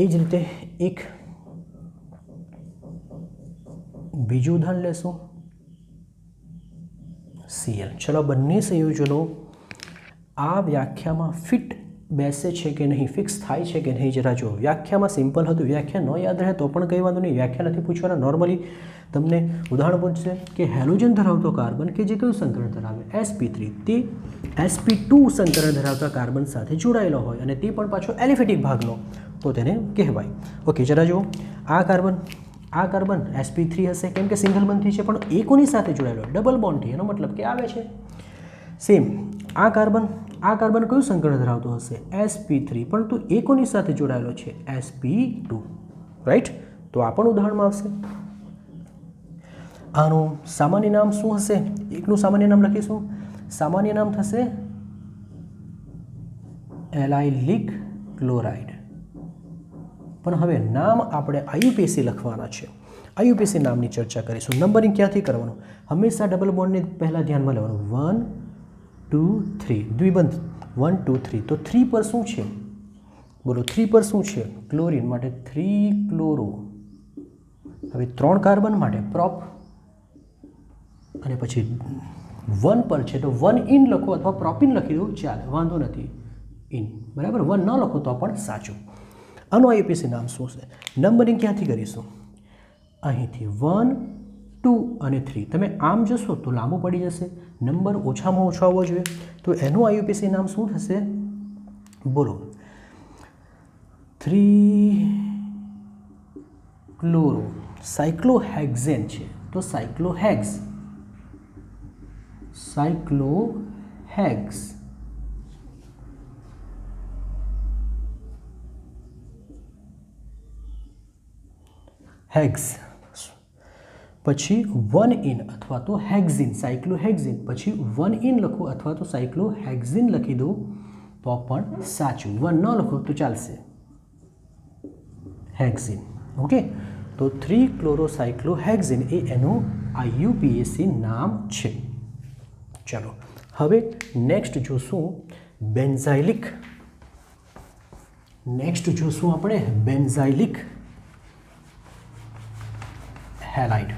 એ જ રીતે એક બીજું ઉદાહરણ લેશું Cl. ચલો બંને સંયોજનો આ વ્યાખ્યામાં ફિટ બેસે છે કે નહીં, ફિક્સ થાય છે કે નહીં જરા જુઓ. વ્યાખ્યામાં સિમ્પલ હતું, વ્યાખ્યા ન યાદ રહે તો પણ કંઈ વાંધો નહીં, વ્યાખ્યા નથી પૂછવાના. નોર્મલી તમને ઉદાહરણ પૂછશે કે હેલોજન ધરાવતો કાર્બન કે જે કયું સંકરણ ધરાવે sp3 તે sp2 સંકરણ ધરાવતા કાર્બન સાથે જોડાયેલો હોય અને તે પણ પાછો એલિફેટિક ભાગનો તો તેને કહેવાય. ઓકે, જરા જુઓ. આ કાર્બન sp3 હશે કેમ કે સિંગલ બંધથી છે, પણ એ કોની સાથે જોડાયેલો? ડબલ બોન્ડથી. એનો મતલબ કે આવે છે સેમ. આ કાર્બન કયું સંકરણ ધરાવતો હશે? sp3, પરંતુ એ કોની સાથે જોડાયેલો છે? sp2. રાઈટ? તો આ પણ ઉદાહરણમાં આવશે. આનું સામાન્ય નામ શું હશે? એકનું સામાન્ય નામ લખીશું. સામાન્ય નામ થશે એલાઇલિક ક્લોરાઇડ. પણ હવે નામ આપણે આઈયુપીએસી લખવાના છે. આઈયુપીએસી નામની ચર્ચા કરીશું. નંબરિંગ ક્યાંથી કરવાનું? હંમેશા ડબલ બોન્ડને પહેલાં ધ્યાનમાં લેવાનું. 1 2 3 દ્વિબંધ 1 2 3. તો 3 પર શું છે? બોલો 3 પર શું છે? ક્લોરીન માટે 3 ક્લોરો. હવે 3 કાર્બન માટે પ્રોપ અને પછી 1 પર છે તો 1 ઇન લખો અથવા પ્રોપિન લખી દો ચાલે, વાંધો નથી. ઇન બરાબર, 1 ન લખો તો પણ સાચું. આનું આઈયુપીએસી નામ શું છે? નંબરિંગ ક્યાંથી કરીશું? અહીંથી 1 2 અને 3. તમે આમ જશો તો લાંબુ પડી જશે, નંબર ઓછામાં ઓછો આવવો જોઈએ. તો એનું આઈયુપીએસી નામ શું થશે? બોલો 3 ક્લોરો સાયક્લોહેક્ઝેન છે તો સાયક્લોહેક્સ હેક્સ પછી 1 ઇન અથવા તો હેક્ઝિન, સાયક્લોહેક્ઝિન પછી 1 ઇન લખો અથવા તો સાયક્લોહેક્ઝિન લખી દો તો પણ સાચું. 1 ન લખો તો ચાલશે, હેક્ઝિન. ઓકે, તો 3 ક્લોરોસાયક્લોહેક્ઝિન એ એનું આઈયુપીએસી નામ છે. ચલો હવે નેક્સ્ટ જોશું બેન્ઝાઇલિક. આપણે બેન્ઝાઇલિક હેલાઇડ.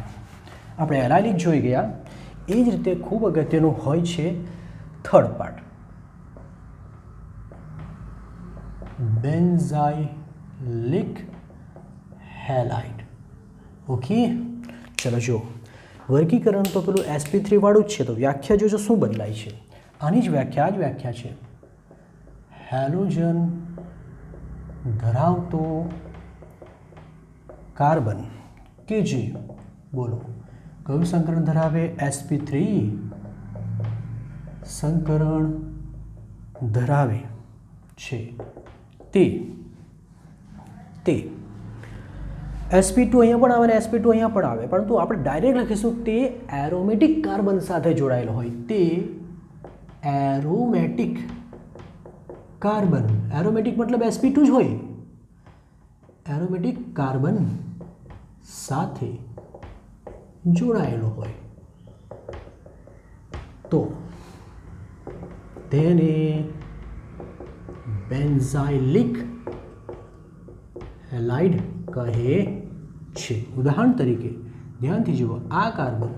આપણે એલાઇલિક જોઈ ગયા. એ જ રીતે ખૂબ અગત્યનું હોય છે third part, benzylic halide. Okay, ચલો જો વર્ગીકરણ તો પેલું sp3 વાળું જ છે, તો વ્યાખ્યા જોજો શું બદલાય છે. આની જ વ્યાખ્યા છે હેલોજન ધરાવતો કાર્બન કે જે બોલો કયું સંકરણ ધરાવે? sp3 સંકરણ ધરાવે છે તે sp2 અહીંયા પણ આવે ને sp2 અહીંયા પણ આવે, પરંતુ આપણે ડાયરેક્ટ લખીશું તે એરોમેટિક કાર્બન સાથે જોડાયેલો હોય. તે એરોમેટિક કાર્બન, એરોમેટિક મતલબ sp2 જ હોય, એરોમેટિક કાર્બન સાથે જોડાયેલો હોય તો તેને બેન્ઝાઇલિક હેલાઇડ કહે છે. ઉદાહરણ તરીકે ધ્યાનથી જુઓ. આ કાર્બન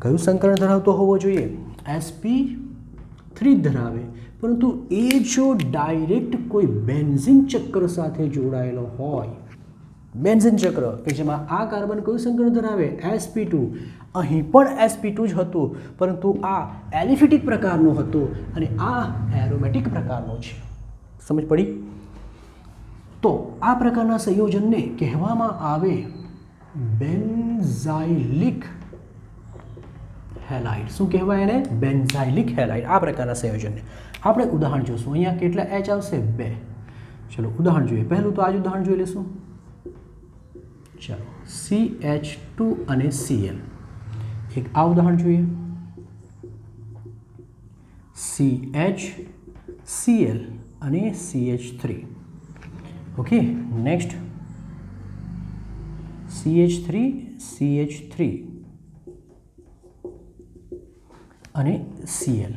કયું સંકરણ ધરાવતો હોવો જોઈએ? sp3 ધરાવે, પરંતુ એ જો ડાયરેક્ટ કોઈ બેન્ઝીન ચક્ર સાથે જોડાયેલો હોય, બેન્ઝીન ચક્ર કે જેમાં આ કાર્બન કયું સંકરણ ધરાવે? sp2. અહીં પણ sp2 જ હતું, પરંતુ આ એલિફેટિક પ્રકારનો હતો અને આ એરોમેટિક પ્રકારનો છે. સમજ પડી? તો આ પ્રકારના સંયોજનને કહેવામાં આવે બેન્ઝાઇલિક હેલાઇડ. શું કહેવાય એને? Benzylic halide. આ પ્રકારના સંયોજનને આપણે ઉદાહરણ જોશું. અહીંયા કેટલા H આવશે? 2. ચલો ઉદાહરણ જોઈએ. પહેલું તો આ જ ઉદાહરણ જોઈ લેશું. ચલો CH2 અને Cl. એક આ ઉદાહરણ જોઈએ, CH, Cl અને CH3. ઓકે, નેક્સ્ટ CH3 અને Cl.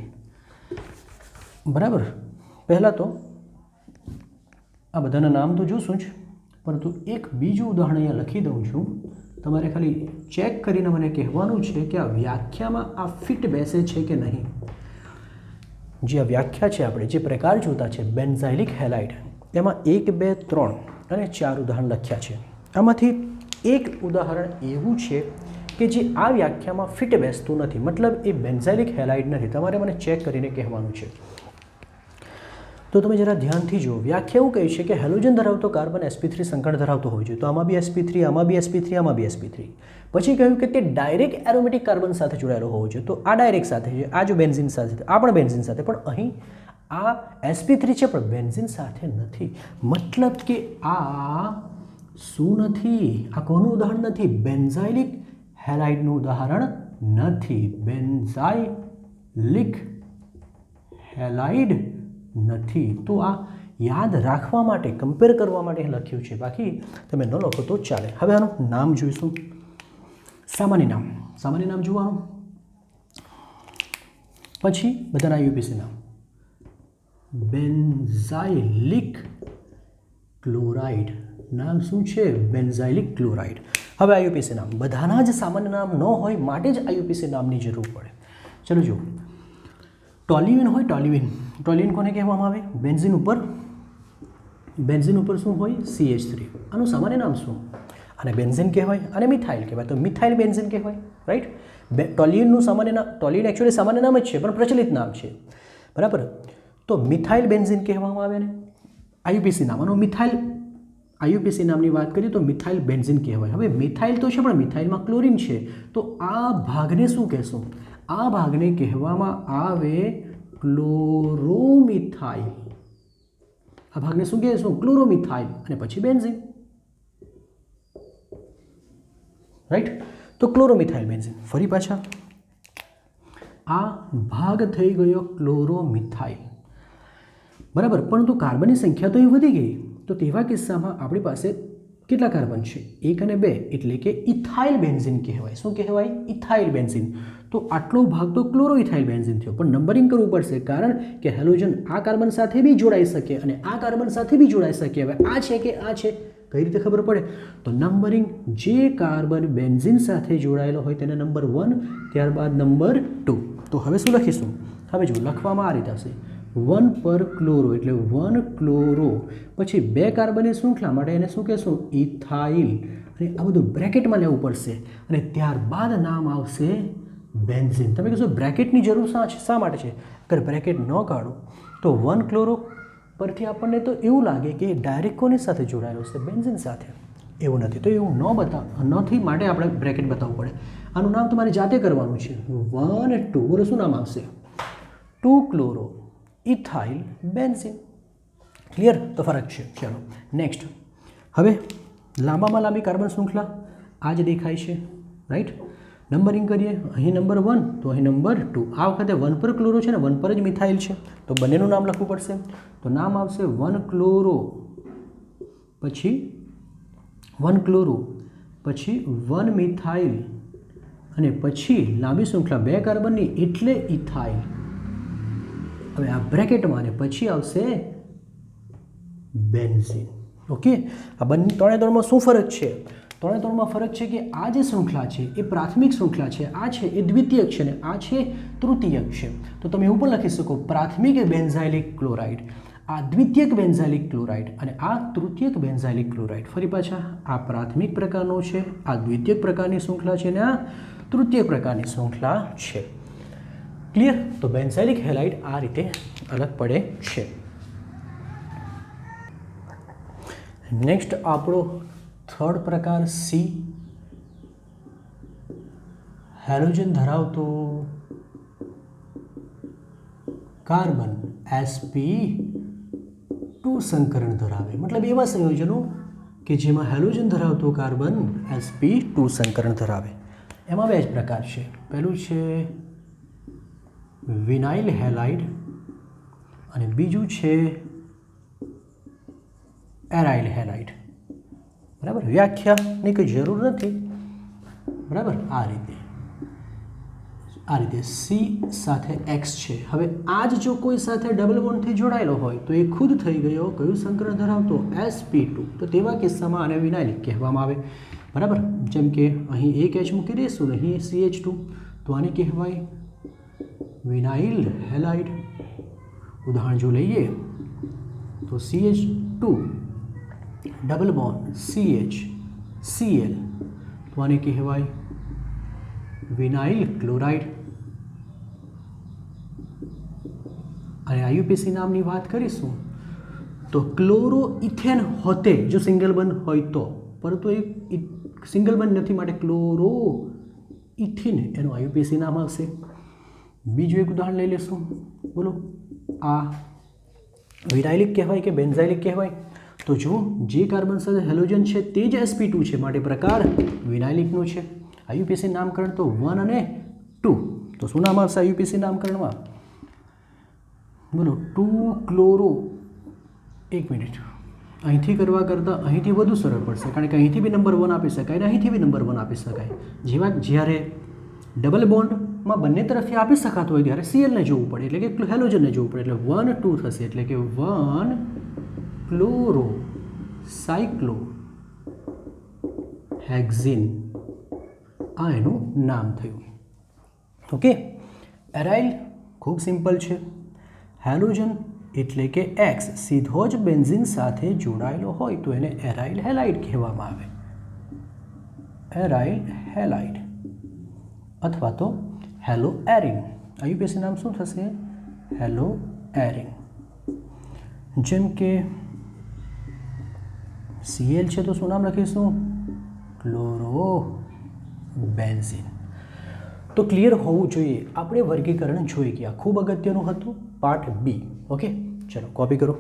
બરાબર. પહેલાં તો આ બધાના નામ તો જોશું જ, પરંતુ એક બીજું ઉદાહરણ અહીંયા લખી દઉં છું. તમારે ખાલી ચેક કરીને મને કહેવાનું છે કે આ વ્યાખ્યામાં આ ફિટ બેસે છે કે નહીં. જે આ વ્યાખ્યા છે, આપણે જે પ્રકાર જોતા છે બેન્ઝાઇલિક હેલાઇડ, તેમાં 1, 2, 3 અને 4 ઉદાહરણ લખ્યા છે. આમાંથી એક ઉદાહરણ એવું છે કે જે આ વ્યાખ્યામાં ફિટ બેસતું નથી, મતલબ એ બેન્ઝાઇલિક હેલાઇડ નથી. તમારે મને ચેક કરીને કહેવાનું છે. તો તમે જરા ધ્યાનથી જુઓ. વ્યાખ્યા એવું કહે છે કે હેલોજન ધરાવતો કાર્બન sp3 સંકળ ધરાવતો હોય છે. તો આમાં બી sp3, આમાં બી sp3, આમાં બી sp3. પછી કહ્યું કે તે ડાયરેક્ટ એરોમેટિક કાર્બન સાથે જોડાયેલો હોવો જોઈએ. તો આ ડાયરેક્ટ સાથે છે, આ જો બેન્ઝીન સાથે, આ પણ બેન્ઝીન સાથે, પણ અહીં આ sp3 છે પણ બેન્ઝીન સાથે નથી. મતલબ કે આ શું નથી? આ કોનું ઉદાહરણ નથી? બેન્ઝાઇલિક હેલાઇડનું ઉદાહરણ નથી. બેન્ઝાઇલિક હેલાઇડ નથી. તો આ યાદ રાખવા માટે, કમ્પેર કરવા માટે લખ્યું છે, બાકી તમે ન લખો તો ચાલે. હવે આનું નામ જોઈશું. સામાન્ય નામ જોવાનું, પછી બધાના IUPAC નામ. બેન્ઝાઇલિક ક્લોરાઇડ નામ શું છે? Benzylic chloride. હવે IUPAC નામ, બધાના જ સામાન્ય નામ ન હોય માટે જ IUPAC નામની જરૂર પડે. ચલો જુઓ, ટોલ્યુઇન હોય, ટોલ્યુઇન કોને કહેવામાં આવે? બેન્ઝીન ઉપર શું હોય? CH3. આનું સામાન્ય નામ શું? આને બેન્ઝીન કહેવાય, આને મિથાઇલ કહેવાય. તો મિથાઇલ બેન્ઝીન કહેવાય, રાઈટ? ટોલ્યુઇનનું સામાન્ય નામ, ટોલ્યુઇન એકચ્યુઅલી સામાન્ય નામ જ છે, પણ પ્રચલિત નામ છે, બરાબર? તો મિથાઇલ બેન્ઝીન કહેવામાં આવે ને. IUPAC નામ, આનું મિથાઇલ, IUPAC નામની વાત કરીએ તો મિથાઇલ બેન્ઝીન કહેવાય. હવે મિથાઇલ તો છે, પણ મિથાઇલમાં ક્લોરીન છે, તો આ ભાગને શું કહેશું? આ ભાગને કહેવામાં આવે ક્લોરોમિથાઇલ. આ ભાગને શું કહેશું? ક્લોરોમિથાઇલ. અને પછી બેન્ઝીન, રાઈટ? તો ક્લોરોમિથાઇલ બેન્ઝીન. ફરી પાછા આ ભાગ થઈ ગયો ક્લોરોમિથાઇલ, બરાબર? પરંતુ કાર્બનની સંખ્યા તો એ વધી ગઈ. તો તેવા કિસ્સામાં આપણી પાસે કેટલા કાર્બન છે? 1 અને 2, એટલે કે ઇથાઇલ બેન્ઝીન કહેવાય. શું કહેવાય? Ethyl benzene. તો આટલો ભાગ તો ક્લોરોઇથાઇલ બેન્ઝીન થયો, પણ નંબરિંગ કરવું પડશે, કારણ કે હેલોજન આ કાર્બન સાથે બી જોડાઈ શકે અને આ કાર્બન સાથે બી જોડાઈ શકે. હવે આ છે કે આ છે, કઈ રીતે ખબર પડે? તો નંબરિંગ, જે કાર્બન બેન્ઝીન સાથે જોડાયેલો હોય તેને નંબર 1, ત્યારબાદ નંબર 2. તો હવે શું લખીશું? હવે જો લખવામાં આ રીતે આવશે, 1 પર ક્લોરો એટલે 1 ક્લોરો, પછી 2 કાર્બનની શૃંખલા માટે એને શું કહેશું? ઇથાઇલ. અને આ બધું બ્રેકેટમાં લેવું પડશે અને ત્યારબાદ નામ આવશે બેન્ઝીન. તમે કહેશો બ્રેકેટની જરૂર શા માટે છે? અગર બ્રેકેટ ન કાઢો તો 1 ક્લોરો પરથી આપણને તો એવું લાગે કે ડાયરેક્ટ કોની સાથે જોડાયેલો છે? બેન્ઝીન સાથે. એવું નથી. તો એવું નથી માટે આપણે બ્રેકેટ બતાવવું પડે. આનું નામ તમારે જાતે કરવાનું છે. 1, 2, બોલો શું નામ આવશે? 2 ક્લોરો ઇથાઇલ બેન્ઝીન. ક્લિયર? તો ફરક છે. ચાલો નેક્સ્ટ. હવે લાંબામાં લાંબી કાર્બન શૃંખલા આ જ દેખાય છે, રાઈટ? નંબરિંગ કરીએ. અહીં નંબર 1 તો અહીં નંબર 2. આ વખતે 1 પર ક્લોરો છે ને 1 પર જ મિથાઇલ છે, તો બંનેનું નામ લખવું પડશે. તો નામ આવશે 1 ક્લોરો, પછી 1 ક્લોરો, પછી 1 મિથાઇલ, અને પછી લાંબી શૃંખલા 2 કાર્બનની એટલે ઇથાઇલ. હવે આ બ્રેકેટમાં, અને પછી આવશે બેન્ઝીન. ઓકે, આ બંને 3 શું ફરક છે? 3 ફરક છે કે આ જે શૃંખલા છે એ પ્રાથમિક શૃંખલા છે, આ છે એ દ્વિતીયક છે, અને આ છે તૃતીયક છે. તો તમે એવું પણ લખી શકો, પ્રાથમિક બેન્ઝાઇલિક ક્લોરાઇડ, આ દ્વિતીયક બેન્ઝાઇલિક ક્લોરાઇડ, અને આ તૃતીયક બેન્ઝાઇલિક ક્લોરાઇડ. ફરી પાછા, આ પ્રાથમિક પ્રકારનો છે, આ દ્વિતીયક પ્રકારની શૃંખલા છે, અને આ તૃતીય પ્રકારની શૃંખલા છે. ક્લિયર? તો બેન્ઝાઇલિક હેલાઇડ આ રીતે અલગ પડે છે. નેક્સ્ટ આપણો થર્ડ પ્રકાર સી, હેલોજન ધરાવતો કાર્બન sp2 સંકરણ ધરાવે. મતલબ એવા સંયોજનો કે જેમાં હેલોજન ધરાવતો કાર્બન sp2 સંકરણ ધરાવે. એમાં બે જ પ્રકાર છે. પહેલું છે વિનાઇલ હેલાઇડ અને બીજું છે એરાઇલ હેલાઇડ. બરાબર, વ્યાખ્યાની કંઈ જરૂર નથી. બરાબર, આ રીતે સી સાથે એક્સ છે. હવે આ જ જો કોઈ સાથે ડબલ બોન્ડથી જોડાયેલો હોય તો એ ખુદ થઈ ગયો કયું સંકરણ ધરાવતો sp2. તો તેવા કિસ્સામાં આને વિનાઇલિક કહેવામાં આવે. બરાબર, જેમ કે અહીં એક એચ મૂકી દઈશું ને અહીં CH2 તો આને કહેવાય વિનાઇલ હેલાઇડ. ઉદાહરણ જો લઈએ તો CH2 double bond CH Cl તો આને કહેવાય વિનાઇલ ક્લોરાઇડ. અને IUPAC નામની વાત કરીશું તો ક્લોરો ઇથેન હોતે જો સિંગલ બંધ હોય તો, પરંતુ એ સિંગલ બંધ નથી માટે ક્લોરો ઇથિન એનું IUPAC નામ આવશે. બીજું એક ઉદાહરણ લઈ લેશું. બોલો, આ વિનાઇલિક કહેવાય કે બેન્ઝાઇલિક કહેવાય? તો જો જે કાર્બન સાથે હેલોજન છે તે જ sp2 છે માટે પ્રકાર વિનાઇલિકનો છે. IUPAC નામકરણ તો 1 અને 2. તો શું નામ આવશે IUPAC નામકરણમાં? બોલો, 2 ક્લોરો. એક મિનિટ, અહીંથી કરવા કરતાં અહીંથી વધુ સરળ પડશે, કારણ કે અહીંથી બી નંબર 1 આપી શકાય અને અહીંથી બી નંબર 1 આપી શકાય. જ્યારે ડબલ બોન્ડમાં બંને તરફથી આપી શકાતું હોય ત્યારે Cl ને જોવું પડે, એટલે કે હેલોજનને જોવું પડે. એટલે 1 2 થશે, એટલે કે 1 ક્લોરો સાયક્લો હેક્ઝિન. આ એનું નામ થયું. ઓકે. એરાઇલ ખૂબ સિમ્પલ છે. હેલોજન એટલે કે X સીધો જ બેન્ઝીન સાથે જોડાયેલો હોય તો એને એરાઇલ હેલાઇડ કહેવામાં આવે. એરાઇલ હેલાઇડ અથવા તો હેલો એરિન. IUPAC નામ શું થશે? Hello arene. જેમ કે Cl છે તો શું નામ લખીશું? Chloro benzene. તો ક્લિયર હોવું જોઈએ. આપણે વર્ગીકરણ જોઈ ગયા, ખૂબ અગત્યનું હતું પાર્ટ B. ઓકે, ચલો કોપી કરો.